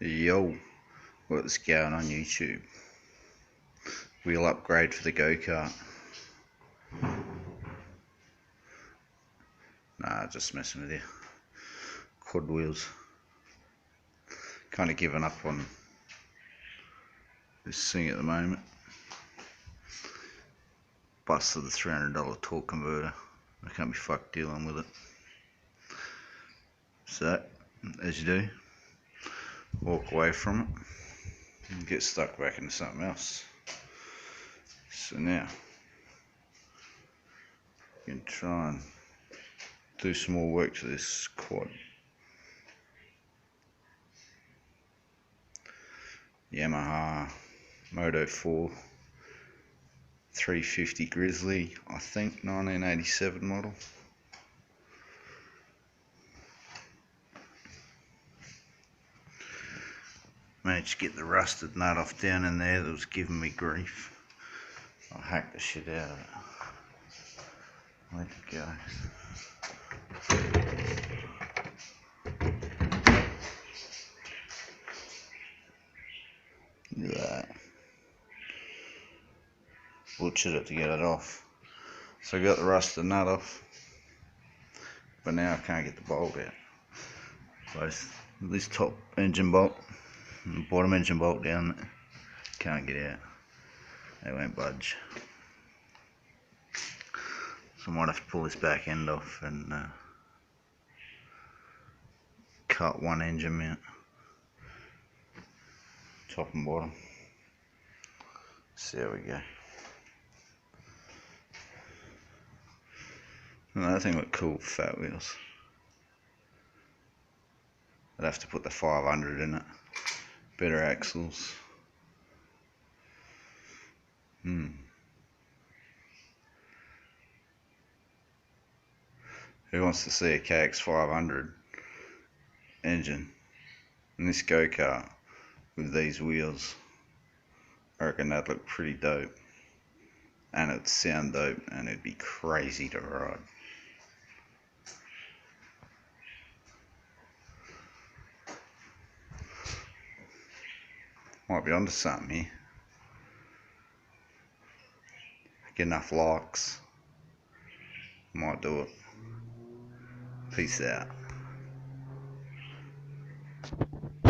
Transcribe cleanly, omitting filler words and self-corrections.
Yo, what's going on YouTube? Wheel upgrade for the go-kart. Nah, just messing with you. Quad wheels. Kind of giving up on this thing at the moment. Busted the $300 torque converter. I can't be fucked dealing with it. So, as you do, walk away from it and get stuck back into something else. So now, you can try and do some more work to this quad. Yamaha Moto 4 350 Grizzly, I think 1987 model. Managed to get the rusted nut off down in there that was giving me grief. I hacked the shit out of it. Let it go. Look at that. Butchered it to get it off. So I got the rusted nut off, but now I can't get the bolt out. Both this top engine bolt and the bottom engine bolt down there, can't get out. They won't budge. So I might have to pull this back end off and cut one engine mount, top and bottom. So there we go. Another thing with cool fat wheels, I'd have to put the 500 in it. Better axles. Who wants to see a KX 500 engine in this go-kart with these wheels? I reckon that'd look pretty dope, and it'd sound dope, and it'd be crazy to ride. Might be onto something here. Get enough likes, might do it. Peace out.